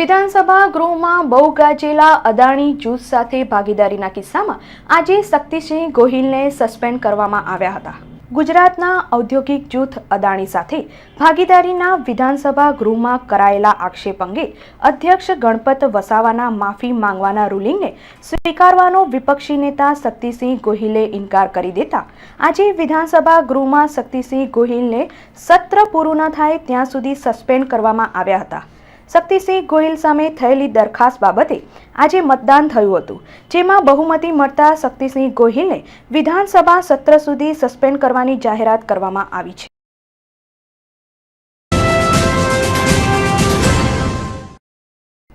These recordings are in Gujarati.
વિધાનસભા ગૃહમાં બહુ ગાજેલા અદાણી જૂથ સાથે ભાગીદારીના કિસ્સામાં આજે શક્તિસિંહ ગોહિલને સસ્પેન્ડ કરવામાં આવ્યા હતા। ગુજરાતના ઔદ્યોગિક જૂથ અદાણી સાથે ભાગીદારીના વિધાનસભા ગૃહમાં કરાયેલા આક્ષેપ અંગે અધ્યક્ષ ગણપત વસાવાના માફી માંગવાના રૂલિંગને સ્વીકારવાનો વિપક્ષી નેતા શક્તિસિંહ ગોહિલે ઇનકાર કરી દેતા આજે વિધાનસભા ગૃહમાં શક્તિસિંહ ગોહિલને સત્ર પૂરું ન થાય ત્યાં સુધી સસ્પેન્ડ કરવામાં આવ્યા હતા। શક્તિસિંહ ગોહિલ સામે થયેલી દરખાસ્ત બાબતે આજે મતદાન થયું હતું, જેમાં બહુમતી મળતા શક્તિસિંહ ગોહિલને વિધાનસભા સત્ર સુધી સસ્પેન્ડ કરવાની જાહેરાત કરવામાં આવી છે।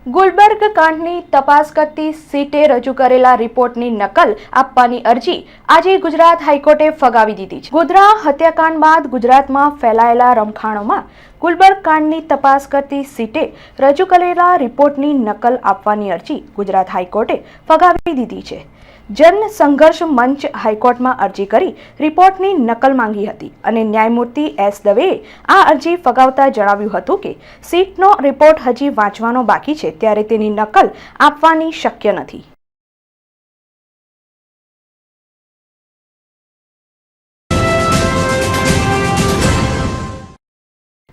ગુલબર્ગ કાંડની તપાસ કરતી સીટે રજૂ કરેલા રિપોર્ટની નકલ આપવાની અરજી આજે ગુજરાત હાઈકોર્ટે ફગાવી દીધી છે। ગોધરા હત્યાકાંડ બાદ ગુજરાતમાં ફેલાયેલા રમખાણોમાં ગુલબર્ગ કાંડની તપાસ કરતી સીટે રજૂ કરેલા રિપોર્ટની નકલ આપવાની અરજી ગુજરાત હાઈકોર્ટે ફગાવી દીધી છે। જન સંઘર્ષ મંચ હાઈકોર્ટમાં અરજી કરી રિપોર્ટની નકલ માંગી હતી અને ન્યાયમૂર્તિ એસ દવેએ આ અરજી ફગાવતા જણાવ્યું હતું કે સીટનો રિપોર્ટ હજી વાંચવાનો બાકી છે, ત્યારે તેની નકલ આપવાની શક્ય નથી।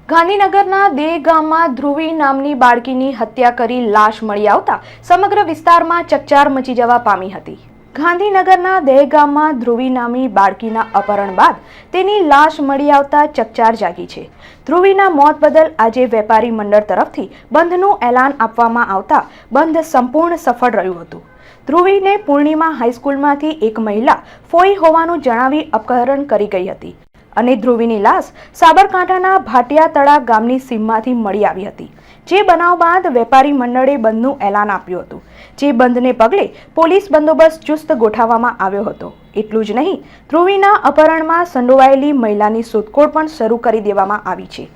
ગાંધીનગરના દેહ ગામમાં ધ્રુવી નામની બાળકીની હત્યા કરી લાશ મળી આવતા સમગ્ર વિસ્તારમાં ચકચાર મચી જવા પામી હતી। ગાંધીનગરના દહેગામમાં ધ્રુવી નામની બાળકીના અપહરણ બાદ તેની લાશ મળી આવતા ચકચાર જાગી છે। ધ્રુવીના મોત બદલ આજે વેપારી મંડળ તરફથી બંધનું એલાન આપવામાં આવતા બંધ સંપૂર્ણ સફળ રહ્યું હતું। ધ્રુવીને પૂર્ણિમા હાઈસ્કૂલમાંથી એક મહિલા ફોઈ હોવાનું જણાવી અપહરણ કરી ગઈ હતી અને ધ્રુવીની લાશ સાબરકાંઠાના ભાટિયા તળા ગામની સીમમાંથી મળી આવી હતી। જે બનાવ બાદ વેપારી મંડળે બંધનું એલાન આપ્યું હતું, જે બંધને પગલે પોલીસ બંદોબસ્ત ચુસ્ત ગોઠવવામાં આવ્યો હતો। એટલું જ નહીં, ધ્રુવીના અપહરણમાં સંડોવાયેલી મહિલાની શોધખોળ પણ શરૂ કરી દેવામાં આવી છે।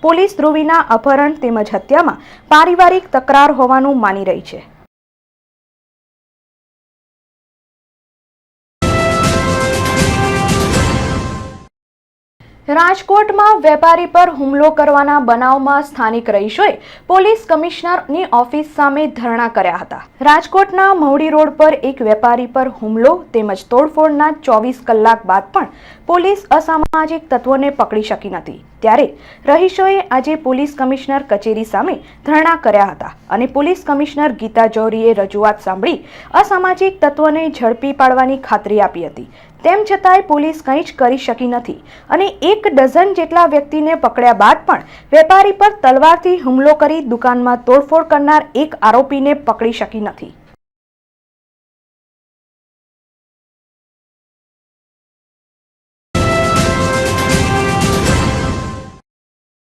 પોલીસ ધ્રુવીના અપહરણ તેમજ હત્યામાં પારિવારિક તકરાર હોવાનું માની રહી છે। રાજકોટમાં વેપારી પર હુમલો કરવાના બનાવમાં સ્થાનિક રહીશોએ પોલીસ કમિશનરની ઓફિસ સામે ધરણા કર્યા હતા। રાજકોટના મહુડી રોડ પર એક વેપારી પર હુમલો તેમજ તોડફોડના 24 કલાક બાદ પણ પોલીસ અસામાજિક તત્વોને પકડી શકી નથી, ત્યારે રહીશોએ આજે પોલીસ કમિશનર કચેરી સામે ધરણા કર્યા હતા અને પોલીસ કમિશનર ગીતા જૌહરીએ રજૂઆત સાંભળી અસામાજિક તત્વોને ઝડપી પાડવાની ખાતરી આપી હતી। તેમ છતાંય પોલીસ કંઈ જ કરી શકી નથી અને 1 ડઝન જેટલા વ્યક્તિને પકડ્યા બાદ પણ વેપારી પર તલવારથી હુમલો કરી દુકાનમાં તોડફોડ કરનાર એક આરોપીને પકડી શકી નથી।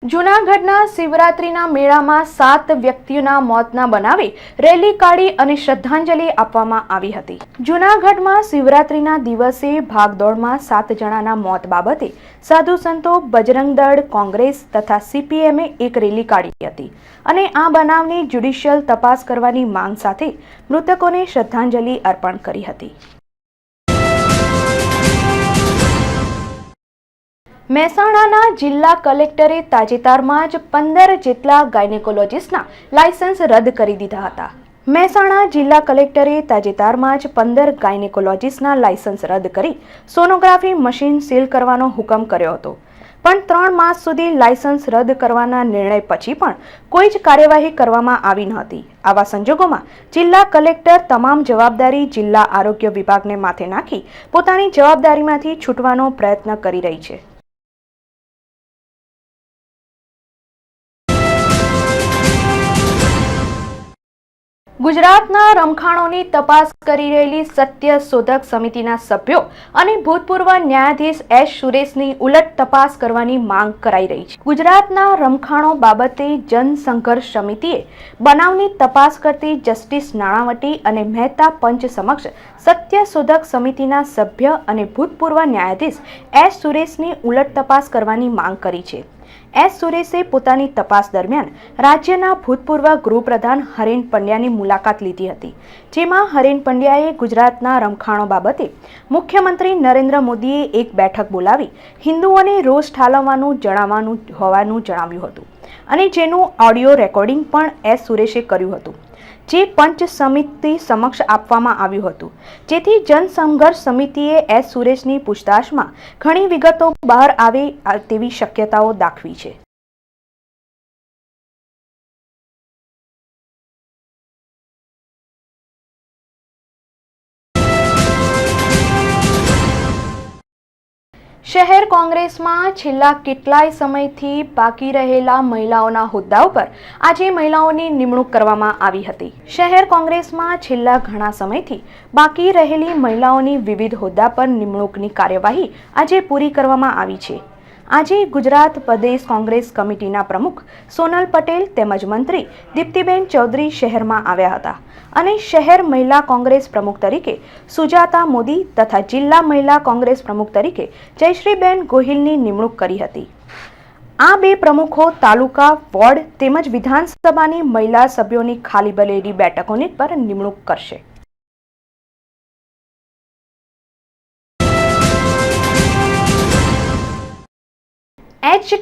જૂનાગઢના શિવરાત્રીના મેળામાં 7 વ્યક્તિઓના મોતના બનાવે રેલી કાઢી અને શ્રદ્ધાંજલિ આપવામાં આવી હતી। જૂનાગઢમાં શિવરાત્રીના દિવસે ભાગદોડમાં 7 જણાના મોત બાબતે સાધુ સંતો, બજરંગ દળ, કોંગ્રેસ તથા CPMએ એક રેલી કાઢી હતી અને આ બનાવની જ્યુડિશિયલ તપાસ કરવાની માંગ સાથે મૃતકોને શ્રદ્ધાંજલિ અર્પણ કરી હતી। મહેસાણાના જિલ્લા કલેક્ટરે તાજેતરમાં જ 15 જેટલા ગાયનેકોલોજીસ્ટના લાયસન્સ રદ કરી દીધા હતા। મહેસાણા જિલ્લા કલેક્ટરે તાજેતરમાં જ 15 ગાયનેકોલોજીસ્ટના લાયસન્સ રદ કરી સોનોગ્રાફી મશીન સીલ કરવાનો હુકમ કર્યો હતો, પણ 3 માસ સુધી લાયસન્સ રદ કરવાના નિર્ણય પછી પણ કોઈ જ કાર્યવાહી કરવામાં આવી ન હતી। આવા સંજોગોમાં જિલ્લા કલેક્ટર તમામ જવાબદારી જિલ્લા આરોગ્ય વિભાગને માથે નાખી પોતાની જવાબદારીમાંથી છૂટવાનો પ્રયત્ન કરી રહી છે। ગુજરાતના રમખાણોની તપાસ કરી રહેલી સત્ય શોધક સમિતિના સભ્યો અને ભૂતપૂર્વ ન્યાયાધીશ એસ સુરેશની ઉલટ તપાસ કરવાની માંગ કરાઈ રહી છે। ગુજરાતના રમખાણો બાબતે જન સંઘર્ષ સમિતિએ બનાવની તપાસ કરતી જસ્ટિસ નાણાવટી અને મહેતા પંચ સમક્ષ સત્ય શોધક સમિતિના સભ્ય અને ભૂતપૂર્વ ન્યાયાધીશ એસ સુરેશની ઉલટ તપાસ કરવાની માંગ કરી છે। એસ સુરેશે પોતાની તપાસ દરમિયાન રાજ્યના ભૂતપૂર્વ ગૃહપ્રધાન હરેન પંડ્યાની મુલાકાત લીધી હતી, જેમાં હરેન પંડ્યાએ ગુજરાતના રમખાણો બાબતે મુખ્યમંત્રી નરેન્દ્ર મોદીએ એક બેઠક બોલાવી હિન્દુઓને રોષ ઠાલવવાનું હોવાનું જણાવ્યું હતું અને જેનું ઓડિયો રેકોર્ડિંગ પણ એસ સુરેશે કર્યું હતું, જે પંચ સમિતિ સમક્ષ આપવામાં આવ્યું હતું, જેથી જનસંઘર્ષ સમિતિએ એસ સુરેશની પૂછતાછમાં ઘણી વિગતો બહાર આવે તેવી શક્યતાઓ દાખવી છે। શહેર કોંગ્રેસમાં છેલ્લા કેટલાય સમયથી બાકી રહેલા મહિલાઓના હોદ્દાઓ પર આજે મહિલાઓની નિમણૂક કરવામાં આવી હતી। શહેર કોંગ્રેસમાં છેલ્લા ઘણા સમયથી બાકી રહેલી મહિલાઓની વિવિધ હોદ્દા પર નિમણૂકની કાર્યવાહી આજે પૂરી કરવામાં આવી છે। આજે ગુજરાત પ્રદેશ કોંગ્રેસ કમિટીના પ્રમુખ સોનલ પટેલ તેમજ મંત્રી દીપ્તિબેન ચૌધરી શહેરમાં આવ્યા હતા અને શહેર મહિલા કોંગ્રેસ પ્રમુખ તરીકે સુજાતા મોદી તથા જિલ્લા મહિલા કોંગ્રેસ પ્રમુખ તરીકે જયશ્રીબેન ગોહિલની નિમણૂક કરી હતી। આ બે પ્રમુખો તાલુકા, વોર્ડ તેમજ વિધાનસભાની મહિલા સભ્યોની ખાલી પડેલી બેઠકોની પર નિમણૂક કરશે।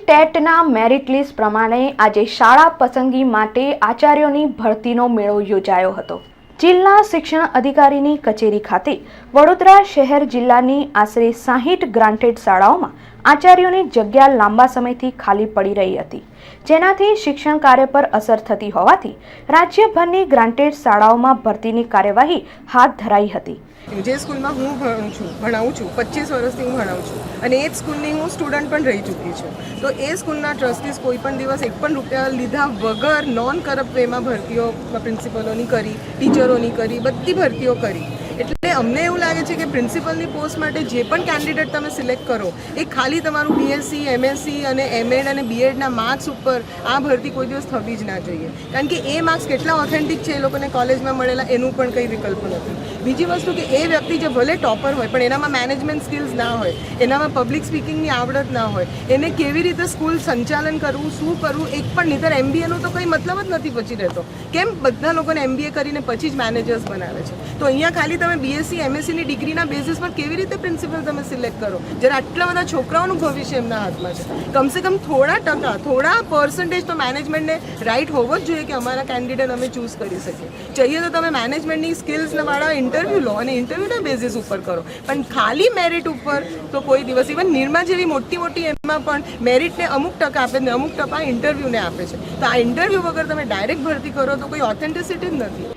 ટેટના મેરિટ લિસ્ટ પ્રમાણે આજે શાળા પસંદગી માટે આચાર્યોની ભરતીનો મેળો યોજાયો હતો। જિલ્લા શિક્ષણ અધિકારીની કચેરી ખાતે વડોદરા શહેર જિલ્લાની આશરે 60 ગ્રાન્ટેડ શાળાઓમાં આચાર્યોની જગ્યા લાંબા સમયથી ખાલી પડી રહી હતી, જેનાથી શિક્ષણ કાર્ય પર અસર થતી હોવાથી રાજ્યભરની ગ્રાન્ટેડ શાળાઓમાં ભરતીની કાર્યવાહી હાથ ધરાઈ હતી। જે સ્કૂલમાં હું ભણાવું છું 25 વર્ષથી હું ભણાવું છું અને એ જ સ્કૂલની હું સ્ટુડન્ટ પણ રહી ચૂકી છું, તો એ સ્કૂલના ટ્રસ્ટીઝ કોઈ પણ દિવસ એક પણ રૂપિયા લીધા વગર નોન કરપ્ટ વેમાં ભરતીઓ પ્રિન્સિપલોની કરી, ટીચરોની કરી, બધી ભરતીઓ કરી। એટલે અમને એવું લાગે છે કે પ્રિન્સિપલની પોસ્ટ માટે જે પણ કેન્ડિડેટ તમે સિલેક્ટ કરો એ ખાલી તમારું બીએસસી, એમએસસી અને એમએડ અને બીએડના માર્ક્સ ઉપર આ ભરતી કોઈ દિવસ થવી જ ના જોઈએ, કારણ કે એ માર્ક્સ કેટલા ઓથેન્ટિક છે એ લોકોને કોલેજમાં મળેલા એનું પણ કંઈ વિકલ્પ નથી। બીજી વસ્તુ કે એ વ્યક્તિ જે ભલે ટોપર હોય પણ એનામાં મેનેજમેન્ટ સ્કિલ્સ ના હોય, એનામાં પબ્લિક સ્પીકિંગની આવડત ના હોય, એને કેવી રીતે સ્કૂલ સંચાલન કરવું, શું કરવું, એક પણ નહીંતર એમબીએનો તો કંઈ મતલબ જ નથી પછી રહેતો। કેમ બધા લોકોને એમબીએ કરીને પછી જ મેનેજર્સ બનાવે છે? તો અહીંયા ખાલી તમે બીએસસી, એમએસસીની ડિગ્રીના બેઝિસ પર કેવી રીતે પ્રિન્સિપલ તમે સિલેક્ટ કરો જ્યારે આટલા બધા છોકરાઓનું ભવિષ્ય એમના હાથમાં છે? કમસે કમ થોડા ટકા, થોડા પર્સન્ટેજ તો મેનેજમેન્ટને રાઇટ હોવો જ જોઈએ કે અમારા કેન્ડિડેટ અમે ચૂઝ કરી શકીએ। चाहिए તો તમે મેનેજમેન્ટની સ્કિલ્સવાળા ઇન્ટરવ્યૂ લો અને ઇન્ટરવ્યૂના બેઝિસ ઉપર કરો, પણ ખાલી મેરિટ ઉપર તો કોઈ દિવસ, ઇવન નિરમા જેવી મોટી એમાં પણ મેરિટને અમુક ટકા આપે ને અમુક ટકા ઇન્ટરવ્યૂને આપે છે, તો આ ઇન્ટરવ્યૂ વગર તમે ડાયરેક્ટ ભરતી કરો તો કોઈ ઓથેન્ટિસિટી જ નથી।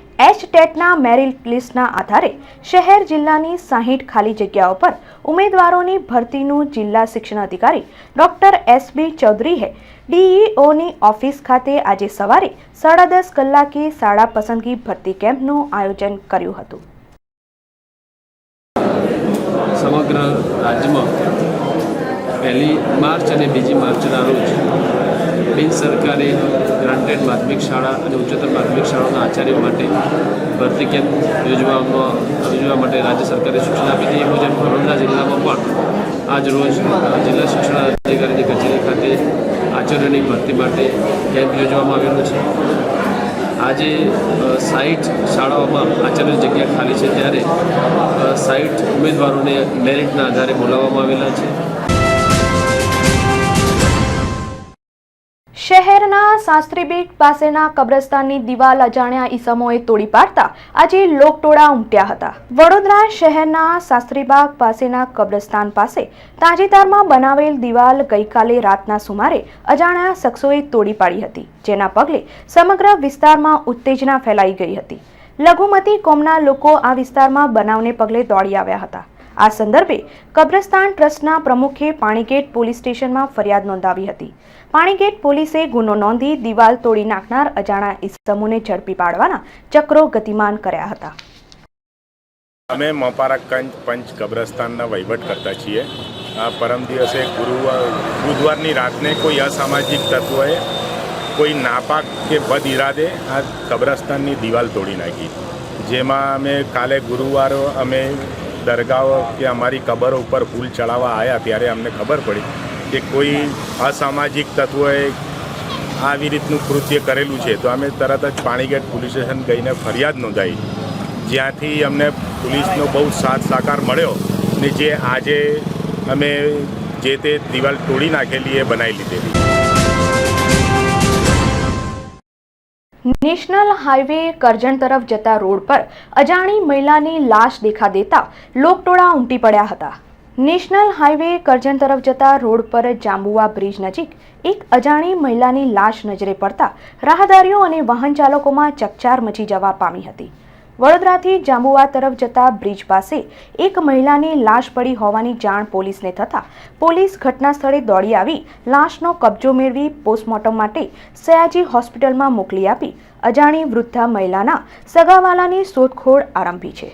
ટેટના મેરિટ લિસ્ટના આધારે શહેર જિલ્લાની 60 ખાલી જગ્યાઓ પર ઉમેદવારોની ભરતીનું જિલ્લા શિક્ષણ અધિકારી ડોક્ટર એસબી ચૌધરીએ ડીઈઓની ઓફિસ ખાતે આજે સવારે 10:30 કલાકે શાળા પસંદગી ભરતી કેમ્પનું આયોજન કર્યું હતું। સમગ્ર રાજ્યમાં 1 માર્ચ અને 2 માર્ચના રોજ બિન સરકારી ગ્રાન્ટેડ માધ્યમિક શાળા અને ઉચ્ચતર માધ્યમિક શાળાના આચાર્યો માટે ભરતી કેમ્પ યોજવા માટે રાજ્ય સરકારે સૂચના આપી હતી। એ મુજબ વડોદરા જિલ્લામાં પણ આજ રોજ જિલ્લા શિક્ષણ અધિકારીની કચેરી ખાતે આચાર્યોની ભરતી માટે કેમ્પ યોજવામાં આવેલો છે। આજે 60 શાળાઓમાં આચાર્યની જગ્યા ખાલી છે, ત્યારે 60 ઉમેદવારોને મેરિટના આધારે બોલાવવામાં આવેલા છે। શહેરના શાસ્ત્રીબેટ પાસેના કબ્રસ્તાનની દિવાલ અજાણ્યા ઈસમોએ તોડી પાડતા આજે લોકટોળા ઉમટ્યા હતા। વડોદરા શહેરના શાસ્ત્રીબાગ પાસેના કબ્રસ્તાન પાસે તાજેતરમાં બનાવેલ દિવાલ ગઈકાલે રાતના સુમારે અજાણ્યા શખ્સોએ તોડી પાડી હતી, જેના પગલે સમગ્ર વિસ્તારમાં ઉત્તેજના ફેલાઈ ગઈ હતી। લઘુમતી કોમના લોકો આ વિસ્તારમાં બનાવને પગલે દોડી આવ્યા હતા। આ સંદર્ભે કબ્રસ્તાન ટ્રસ્ટના પ્રમુખે પાણીગેટ પોલીસ સ્ટેશનમાં ફરિયાદ નોંધાવી હતી। પાણીગેટ પોલીસે ગુનો નોંધી દિવાલ તોડી નાખનાર અજાણ્યા ઇસમોને ઝડપી પાડવાના ચક્રો ગતિમાન કર્યા હતા। અમે મોપારાગંજ પંચ કબ્રસ્તાનના વહીવટ કરતા છીએ। પરમ દિવસે બુધવારની રાતને કોઈ અસામાજિક તત્વોએ કોઈ નાપાક કે બદ ઇરાદે આ કબ્રસ્તાનની દિવાલ તોડી નાખી, જેમાં અમે કાલે ગુરુવારે અમે દરગાહ કે અમારી કબરો ઉપર ફૂલ ચડાવવા આવ્યા ત્યારે અમને ખબર પડી કે કોઈ અસામાજિક તત્વોએ આવી રીતનું કૃત્ય કરેલું છે તો અમે તરત જ પાણીગેટ પોલીસ સ્ટેશન ગઈને ફરિયાદ નોંધાવી, જ્યાંથી અમને પોલીસનો બહુ સાથ સહકાર મળ્યો ને જે આજે અમે જે તે દિવાલ તોડી નાખેલી એ બનાવી લીધેલી. નેશનલ હાઈવે કરજણ તરફ જતા રોડ પર અજાણી મહિલાની લાશ દેખા દેતા લોકટોળા ઉમટી પડ્યા હતા. નેશનલ હાઈવે કરજણ તરફ જતા રોડ પર જાંબુવા બ્રિજ નજીક એક અજાણી મહિલાની લાશ નજરે પડતા રાહદારીઓ અને વાહન ચાલકોમાં ચકચાર મચી જવા પામી હતી. વડોદરાથી જાંબુવા તરફ જતા બ્રિજ પાસે એક મહિલાની લાશ પડી હોવાની જાણ પોલીસને થતાં પોલીસ ઘટના સ્થળે દોડી આવી લાશનો કબજો મેળવી પોસ્ટમોર્ટમ માટે સયાજી હોસ્પિટલમાં મોકલી આપી અજાણી વૃદ્ધા મહિલાના સગાવાલાની શોધખોળ આરંભી છે.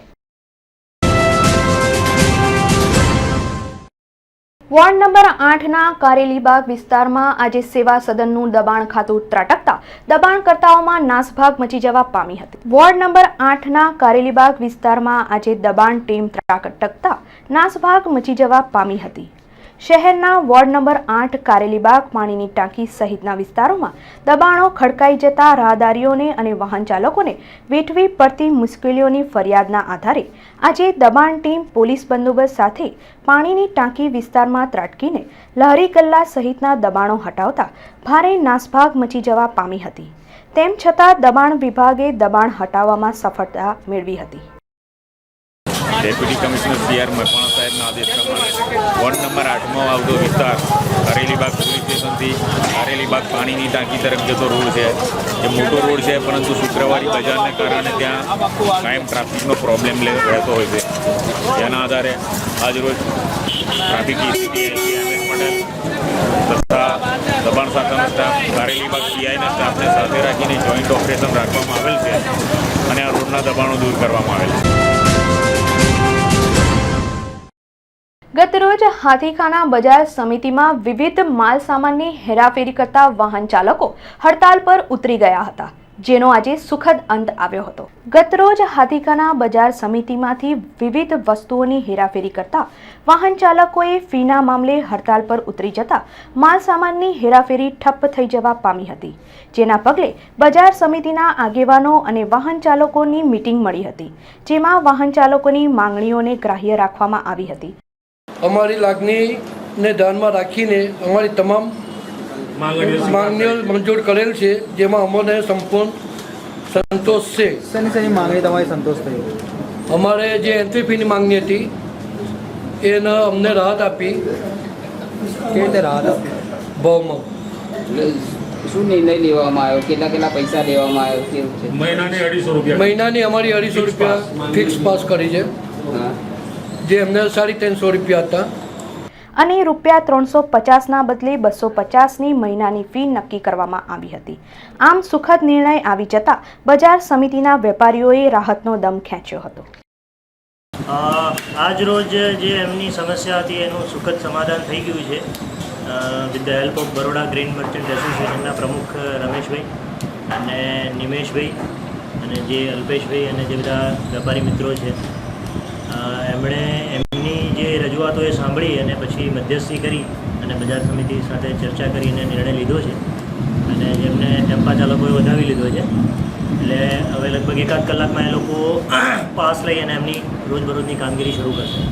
વોર્ડ નંબર 8ના કારેલીબાગ વિસ્તારમાં આજે સેવા સદનનું દબાણ ખાતું ત્રાટકતા દબાણકર્તાઓમાં નાસભાગ મચી જવા પામી હતી. વોર્ડ નંબર 8ના કારેલીબાગ વિસ્તારમાં આજે દબાણ ટીમ ત્રાટકતા નાસભાગ મચી જવા પામી હતી. શહેરના વોર્ડ નંબર 8 કારેલીબાગ પાણીની ટાંકી સહિતના વિસ્તારોમાં દબાણો ખડકાઈ જતા રાહદારીઓને અને વાહન ચાલકોને વેઠવી પડતી મુશ્કેલીઓની ફરિયાદના આધારે આજે દબાણ ટીમ પોલીસ બંદોબસ્ત સાથે પાણીની ટાંકી વિસ્તારમાં ત્રાટકીને લહેરી ગલ્લા સહિતના દબાણો હટાવતા ભારે નાસભાગ મચી જવા પામી હતી. તેમ છતાં દબાણ વિભાગે દબાણ હટાવવામાં સફળતા મેળવી હતી. ડેપ્યુટી કમિશનર CR મકવાણા સાહેબના આદેશ પ્રમાણે વોર્ડ નંબર 8માં આવતો વિસ્તાર કારેલીબાગ પોલીસ સ્ટેશનથી કારેલીબાગ પાણીની ટાંકી તરફ જતો રોડ છે. એ મોટો રોડ છે, પરંતુ શુક્રવારી બજારને કારણે ત્યાં કાયમ ટ્રાફિકનો પ્રોબ્લેમ રહેતો હોય છે. જેના આધારે આજરોજ ટ્રાફિક એસીપી પટેલ તથા દબાણ શાખાનો સ્ટાફ કારેલીબાગ PIના સ્ટાફને સાથે રાખીને જોઈન્ટ ઓપરેશન રાખવામાં આવેલ છે અને આ રોડના દબાણો દૂર કરવામાં આવેલ છે. ગતરોજ હાથીખાના બજાર સમિતિમાં વિવિધ માલ સામાનની હેરાફેરી કરતા વાહન ચાલકો હડતાલ પર ઉતરી ગયા હતા, જેનો આજે સુખદ અંત આવ્યો હતો. ગતરોજ હાથીખાના બજાર સમિતિમાંથી વિવિધ વસ્તુઓની હેરાફેરી કરતા વાહન ચાલકોએ ફીના મામલે હડતાલ પર ઉતરી જતા માલ સામાનની હેરાફેરી ઠપ્પ થઈ જવા પામી હતી, જેના પગલે બજાર સમિતિના આગેવાનો અને વાહન ચાલકોની મીટિંગ મળી હતી, જેમાં વાહન ચાલકોની માંગણીઓને ગ્રાહ્ય રાખવામાં આવી હતી. અમારી લાગણીને ધ્યાનમાં રાખીને અમારી તમામ માંગણીઓ મંજૂર કરેલ છે, જેમાં અમને સંપૂર્ણ સંતોષ છે. શેની માંગણી તમારી સંતોષ થઈ? અમારે જે એન્ટ્રી ફીની માંગણી હતી એને અમને રાહત આપી. કેવી રીતે રાહત આપી? ભાવમાં શું નિર્ણય લેવામાં આવ્યો? કેટલા પૈસા લેવામાં આવ્યો? કેવું છે? મહિનાની અમારી 250 રૂપિયા ફિક્સ પાસ કરી છે, હા. જે અમને 350 રૂપિયા હતા. અને ₹350ના બદલે 250ની મહિનાની ફી નક્કી કરવામાં આવી હતી. આમ સુખદ નિર્ણય આવી જતા બજાર સમિતિના વેપારીઓએ રાહતનો દમ ખેંચ્યો હતો. આજ રોજ જે એમની સમસ્યા હતી એનું સુખદ સમાધાન થઈ ગયું છે. With the help of Baroda green merchant એસોસિએશનના પ્રમુખ રમેશભાઈ અને નિમેશભાઈ અને જે અલ્પેશભાઈ અને જે બધા વેપારી મિત્રો છે, એમણે એમની જે રજૂઆતો એ સાંભળી અને પછી મધ્યસ્થી કરી અને બજાર સમિતિ સાથે ચર્ચા કરીને નિર્ણય લીધો છે અને જેમને ટેમ્પા ચાલકોએ વધાવી લીધો છે. એટલે હવે લગભગ 1-8 કલાકમાં એ લોકો પાસ લઈ અને એમની રોજબરોજની કામગીરી શરૂ કરશે.